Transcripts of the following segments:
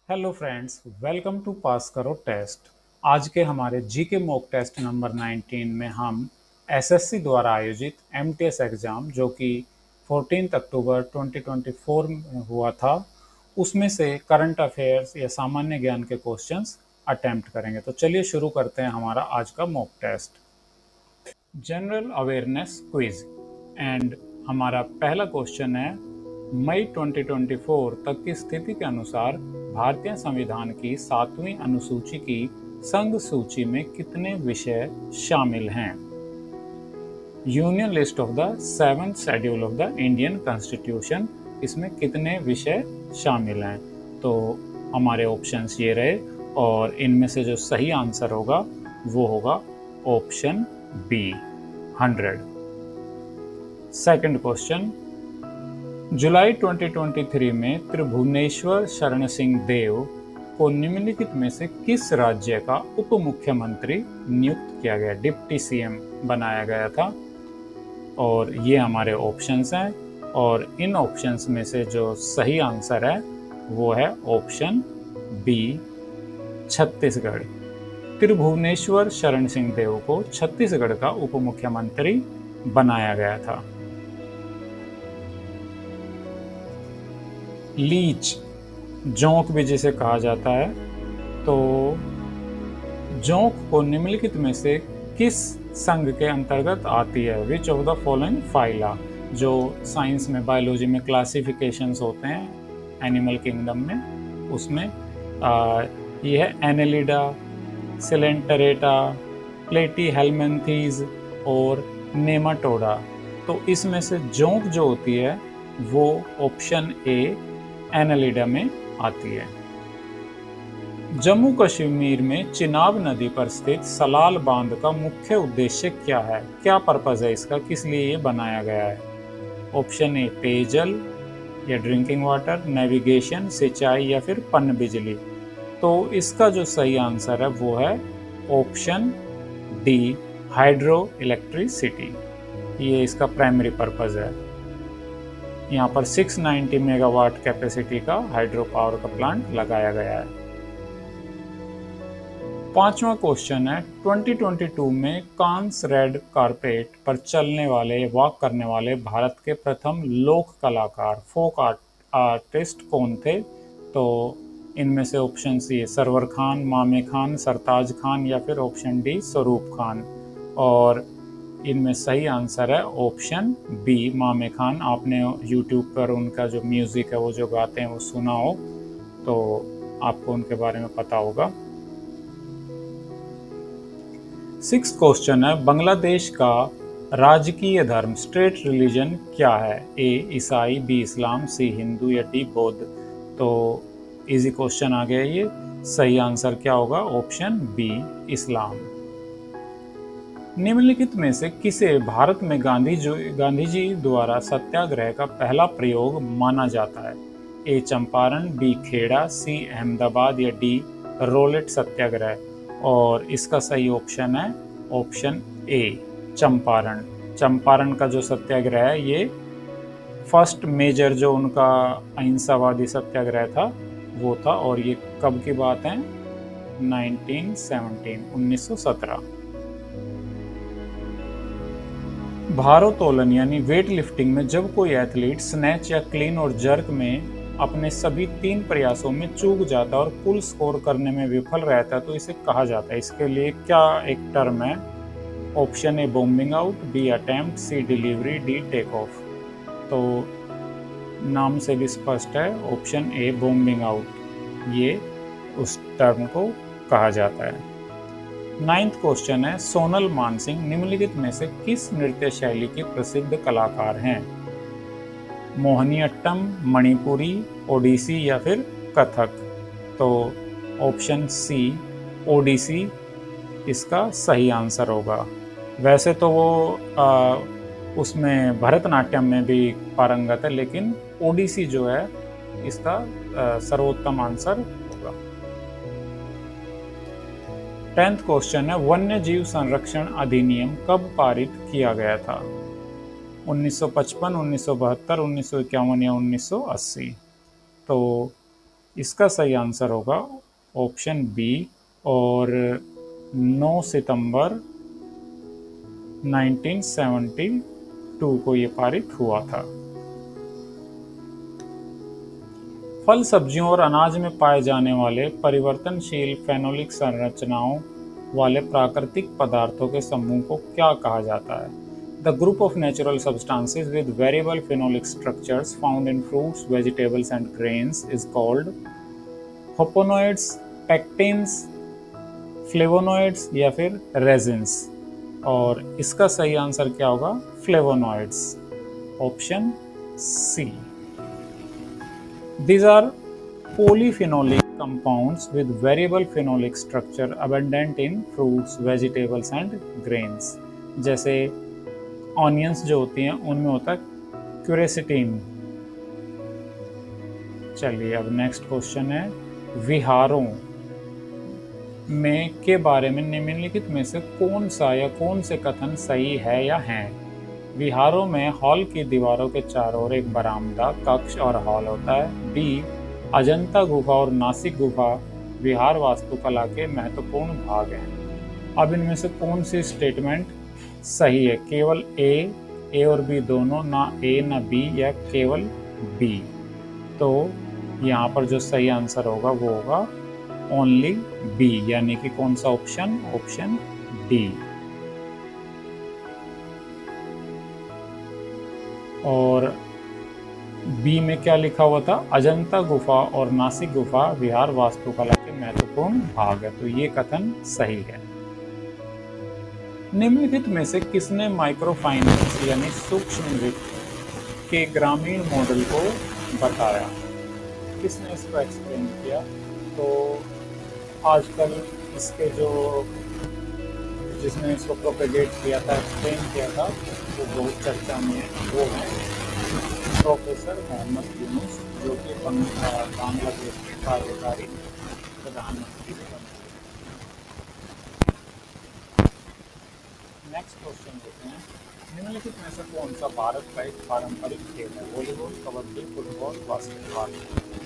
Hello friends, welcome to पास करो test. आज के हमारे जीके मॉक टेस्ट नंबर 19 में हम एसएससी द्वारा आयोजित एमटीएस एग्ज़ाम जो कि 14 अक्टूबर 2024 में हुआ था, उसमें से करंट अफेयर्स या सामान्य ज्ञान के क्वेश्चंस अटेम्प्ट करेंगे। तो चलिए शुरू करते हैं हमारा आज का mock test. General awareness quiz and हमारा पहला क्वेश्चन है, मई 2024 तक की स्थिति के अनुसार भारतीय संविधान की 7वीं अनुसूची की संघ सूची में कितने विषय शामिल हैं? Union list of the 7th schedule of the Indian constitution, इसमें कितने विषय शामिल हैं? तो हमारे ऑप्शंस ये रहे और इनमें से जो सही आंसर होगा वो होगा ऑप्शन बी 100। सेकंड क्वेश्चन, जुलाई 2023 में त्रिभुवनेश्वर शरण सिंह देव को निम्नलिखित में से किस राज्य का उप मुख्यमंत्री नियुक्त किया गया, डिप्टी सीएम बनाया गया था? और ये हमारे ऑप्शंस हैं और इन ऑप्शंस में से जो सही आंसर है वो है ऑप्शन बी छत्तीसगढ़। त्रिभुवनेश्वर शरण सिंह देव को छत्तीसगढ़ का उप मुख्यमंत्री बनाया गया था। लीच, जोंक भी जिसे कहा जाता है, तो जोंक को निम्नलिखित में से किस संघ के अंतर्गत आती है? Which of the following phyla, जो साइंस में बायोलॉजी में क्लासिफिकेशंस होते हैं एनिमल किंगडम में, उसमें ये है एनेलिडा, सिलेंटरेटा, प्लेटीहेल्मिन्थीज और नेमाटोडा। तो इसमें से जोंक जो होती है वो ऑप्शन ए एनेलिडा में आती है। जम्मू कश्मीर में चिनाब नदी पर स्थित सलाल बांध का मुख्य उद्देश्य क्या है? क्या पर्पज है इसका, किस लिए ये बनाया गया है? ऑप्शन ए पेयजल या ड्रिंकिंग वाटर, नेविगेशन, सिंचाई या फिर पनबिजली। तो इसका जो सही आंसर है वो है ऑप्शन डी हाइड्रो इलेक्ट्रिसिटी। ये इसका प्राइमरी पर्पज है। यहाँ पर 690 मेगावाट कैपेसिटी का हाइड्रो पावर का प्लांट लगाया गया है। पांचवा क्वेश्चन है, 2022 में कांस रेड कारपेट पर चलने वाले वॉक करने वाले भारत के प्रथम लोक कलाकार फोक आर्टिस्ट कौन थे? तो इनमें से ऑप्शन सी सरवर खान, मामे खान, सरताज खान या फिर ऑप्शन डी स्वरूप खान। और इनमें सही आंसर है ऑप्शन बी मामे खान। आपने यूट्यूब पर उनका जो म्यूजिक है वो जो गाते हैं वो सुना हो तो आपको उनके बारे में पता होगा। 6th क्वेश्चन है, बांग्लादेश का राजकीय धर्म स्टेट रिलीजन क्या है? ए ईसाई, बी इस्लाम, सी हिंदू या डी बौद्ध। तो इजी क्वेश्चन आ गया ये। सही आंसर क्या होगा? ऑप्शन बी इस्लाम। निम्नलिखित में से किसे भारत में गांधी जी द्वारा सत्याग्रह का पहला प्रयोग माना जाता है? ए चंपारण, बी खेड़ा, सी अहमदाबाद या डी रोलेट सत्याग्रह। और इसका सही ऑप्शन है ऑप्शन ए चंपारण। चंपारण का जो सत्याग्रह है ये फर्स्ट मेजर जो उनका अहिंसावादी सत्याग्रह था वो था। और ये कब की बात है? 1917। भारोत्तोलन यानी वेट लिफ्टिंग में जब कोई एथलीट स्नैच या क्लीन और जर्क में अपने सभी 3 प्रयासों में चूक जाता है और कुल स्कोर करने में विफल रहता है तो इसे कहा जाता है, इसके लिए क्या एक टर्म है? Option A bombing out, B attempt, C delivery, D take off. तो नाम से भी स्पष्ट है, ऑप्शन ए बॉम्बिंग आउट ये उस टर्म को कहा जाता है। 9th क्वेश्चन है, सोनल मानसिंह निम्नलिखित में से किस नृत्य शैली के प्रसिद्ध कलाकार हैं? मोहिनीअट्टम, मणिपुरी, ओडिसी या फिर कथक। तो ऑप्शन सी ओडिसी इसका सही आंसर होगा। वैसे तो वो उसमें भरतनाट्यम में भी पारंगत है, लेकिन ओडिसी जो है इसका सर्वोत्तम आंसर होगा। 10th क्वेश्चन है, वन्य जीव संरक्षण अधिनियम कब पारित किया गया था? 1955, 1972, 1951 या 1980। तो इसका सही आंसर होगा ऑप्शन बी। और 9 सितंबर 1972 को ये पारित हुआ था। फल, सब्जियों और अनाज में पाए जाने वाले परिवर्तनशील फेनोलिक संरचनाओं वाले प्राकृतिक पदार्थों के समूह को क्या कहा जाता है? The group of natural substances with variable phenolic structures found in fruits, vegetables and grains is called hoponoids, pectins, flavonoids या फिर रेजिन्स। और इसका सही आंसर क्या होगा? Flavonoids, option C. These are polyphenolic compounds with variable phenolic structure abundant in fruits, vegetables and grains। जैसे onions जो होती हैं उनमें होता है क्यूरेसिटीन। चलिए अब नेक्स्ट क्वेश्चन है, विहारों में के बारे में निम्नलिखित में से कौन सा या कौन से कथन सही है या हैं? विहारों में हॉल की दीवारों के चारों ओर एक बरामदा, कक्ष और हॉल होता है। बी, अजंता गुफा और नासिक गुफा विहार वास्तुकला के महत्वपूर्ण भाग हैं। अब इनमें से कौन सी स्टेटमेंट सही है? केवल ए और बी दोनों, ना ए ना बी, या केवल बी? तो यहाँ पर जो सही आंसर होगा वो होगा ओनली बी, यानी कि कौन सा ऑप्शन? Option D. और बी में क्या लिखा हुआ था? अजंता गुफा और नासिक गुफा विहार वास्तुकला के महत्वपूर्ण भाग है, तो ये कथन सही है। निम्नलिखित में से किसने माइक्रोफाइनेंस यानी सूक्ष्म वित्त के ग्रामीण मॉडल को बताया? किसने इसको एक्सप्लेन किया? तो आजकल इसके जो जिसने इसको प्रोपेगेट किया था, एक्सप्लेन किया था, वो बहुत चर्चा में है। वो है प्रोफेसर मोहम्मद यूनुस, जो कि बांग्लादेश के कार्यकारी प्रधानमंत्री बने। नेक्स्ट क्वेश्चन देखते हैं, निम्नलिखित में से कौन सा भारत का एक पारंपरिक खेल है? Volleyball, kabaddi, football, basketball?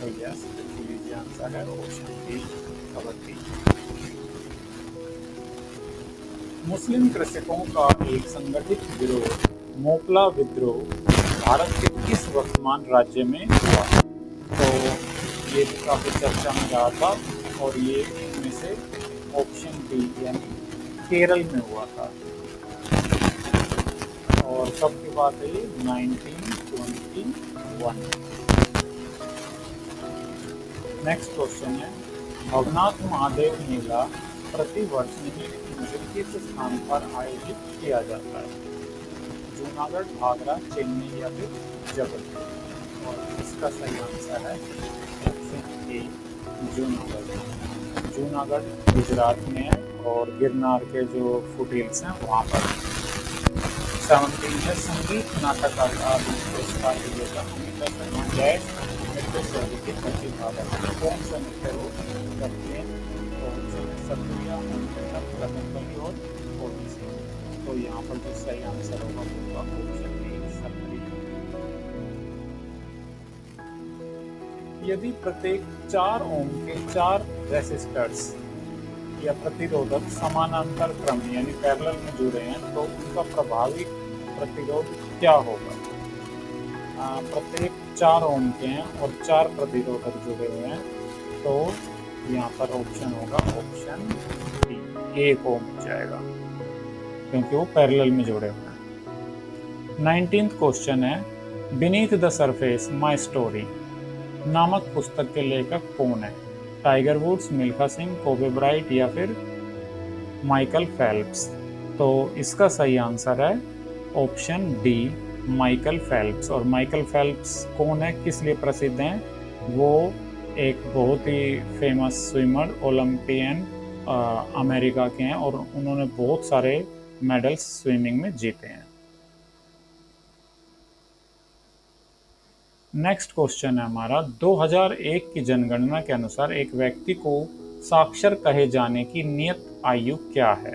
तो यस, इजी आंसर है ऑप्शन डी, कबड्डी। मुस्लिम कृषकों का एक संगठित विरोध, मोपला विद्रोह, भारत के किस वर्तमान राज्य में हुआ? तो ये भी काफी चर्चा में रहा था, और ये इनमें से ऑप्शन डी यानी केरल में हुआ था। और कब की बात है ये? 1921। नेक्स्ट क्वेश्चन है, भवनाथ महादेव मेला प्रतिवर्ष निम्नलिखित में से किस स्थान पर आयोजित किया जाता है? जूनागढ़, आगरा, चेन्नई या फिर जबलपुर? और इसका सही आंसर है ऑप्शन ए, जूनागढ़। जूनागढ़ गुजरात में है, और गिरनार के जो फुटहिल्स हैं वहाँ पर। 17 में संगीत नाटक आदि पुरस्कार विजेता अमिता शर्मा जैस नृत्य शैली की प्रतिभाग कौन सा नृत्य वो करती है? सत्रिया, कथकली और ओडिसी। तो यहाँ पर जो सही आंसर होगा वो ऑप्शन ए, सत्रिया। यदि प्रत्येक 4 ओम के 4 रेसिस्टर्स या प्रतिरोधक समानांतर क्रम यानी पैरेलल में जुड़े हैं, तो उनका प्रभावी प्रतिरोध क्या होगा? प्रत्येक 4 ओम के हैं और 4 प्रतिरोधक जुड़े हुए हैं, तो यहाँ पर ऑप्शन होगा ऑप्शन डी, 1 ओम हो जाएगा, क्योंकि वो पैरेलल में जुड़े हुए हैं। 19th क्वेश्चन है, beneath the surface my story नामक पुस्तक के लेखक कौन है? Tiger Woods, Milkha Singh, Kobe Bryant या फिर माइकल फेल्प्स? तो इसका सही आंसर है ऑप्शन डी, माइकल फेल्प्स। और माइकल फेल्प्स कौन है, किस लिए प्रसिद्ध हैं? वो एक बहुत ही फेमस स्विमर, ओलंपियन अमेरिका के हैं, और उन्होंने बहुत सारे मेडल्स स्विमिंग में जीते हैं। नेक्स्ट क्वेश्चन है हमारा, 2001 की जनगणना के अनुसार एक व्यक्ति को साक्षर कहे जाने की नियत आयु क्या है?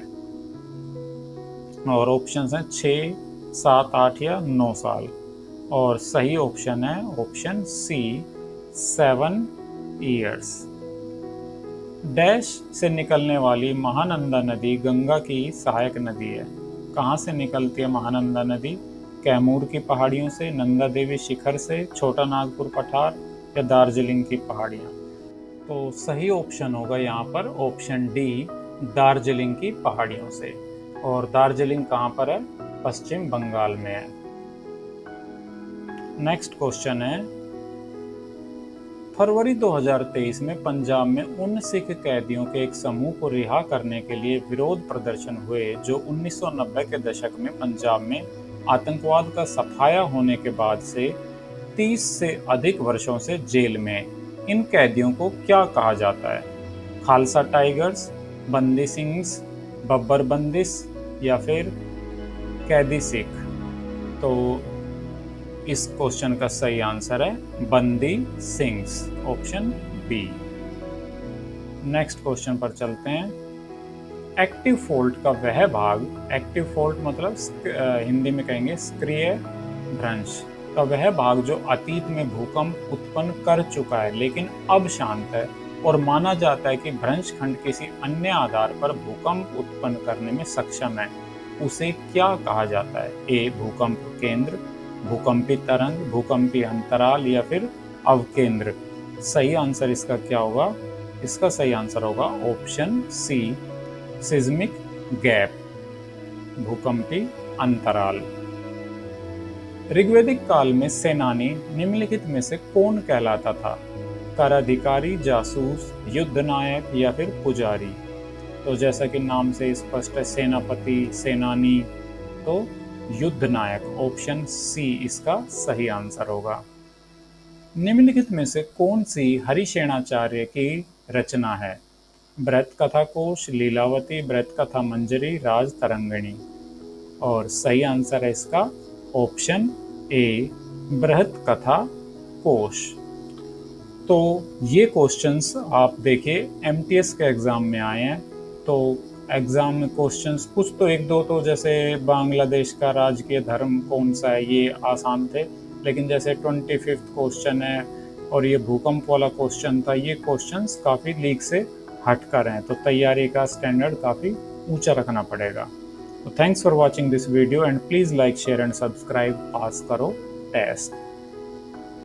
और ऑप्शंस हैं 6, 7, 8 या 9 साल। और सही ऑप्शन है ऑप्शन सी, 7 ईयर्स। डैश से निकलने वाली महानंदा नदी गंगा की सहायक नदी है। कहाँ से निकलती है महानंदा नदी? कैमूर की पहाड़ियों से, नंदा देवी शिखर से, छोटा नागपुर पठार या दार्जिलिंग की पहाड़ियाँ। तो सही ऑप्शन होगा यहाँ पर ऑप्शन डी, दार्जिलिंग की पहाड़ियों से। और दार्जिलिंग कहाँ पर है? पश्चिम बंगाल में है। नेक्स्ट क्वेश्चन है, फरवरी 2023 में पंजाब में उन सिख कैदियों के एक समूह को रिहा करने के लिए विरोध प्रदर्शन हुए जो 1990 के दशक में पंजाब में आतंकवाद का सफाया होने के बाद से 30 से अधिक वर्षों से जेल में। इन कैदियों को क्या कहा जाता है? खालसा टाइगर्स, बंदी सिंग्स, बब्बर बंदिश या फिर कैदी सिख। तो इस क्वेश्चन का सही आंसर है बंदी सिंग्स, ऑप्शन बी। नेक्स्ट क्वेश्चन पर चलते हैं। एक्टिव फॉल्ट का वह भाग, एक्टिव फॉल्ट मतलब हिंदी में कहेंगे सक्रिय भ्रंश का वह भाग जो अतीत में भूकंप उत्पन्न कर चुका है लेकिन अब शांत है और माना जाता है कि भ्रंश खंड किसी अन्य आधार पर भूकंप उत्पन्न करने में सक्षम है, उसे क्या कहा जाता है? ए भूकंप केंद्र, भूकंपी तरंग, भूकंपी अंतराल या फिर अवकेंद्र। सही आंसर इसका क्या होगा? इसका सही आंसर होगा ऑप्शन सी, सिज्मिक गैप, भूकंपी अंतराल। ऋग्वैदिक काल में सेनानी निम्नलिखित में से कौन कहलाता था? कर अधिकारी, जासूस, युद्ध नायक या फिर पुजारी। तो जैसा कि नाम से स्पष्ट है, सेनापति, सेनानी, तो युद्ध नायक, ऑप्शन सी इसका सही आंसर होगा। निम्नलिखित में से कौन सी हरिशेणाचार्य की रचना है? बृहत कथा कोश, लीलावती, बृहत कथा मंजरी, राज तरंगिणी। और सही आंसर है इसका ऑप्शन ए, बृहत कथा कोश। तो ये क्वेश्चंस आप देखिए एमटीएस के एग्जाम में आए हैं। तो एग्जाम में क्वेश्चंस कुछ तो एक दो तो जैसे बांग्लादेश का राजकीय धर्म कौन सा है, ये आसान थे, लेकिन जैसे 25th क्वेश्चन है और ये भूकंप वाला क्वेश्चन था, ये क्वेश्चंस काफ़ी लीक से हटकर हैं, तो तैयारी का स्टैंडर्ड काफ़ी ऊंचा रखना पड़ेगा। तो thanks for watching this video and please like, share and subscribe पास करो टेस्ट।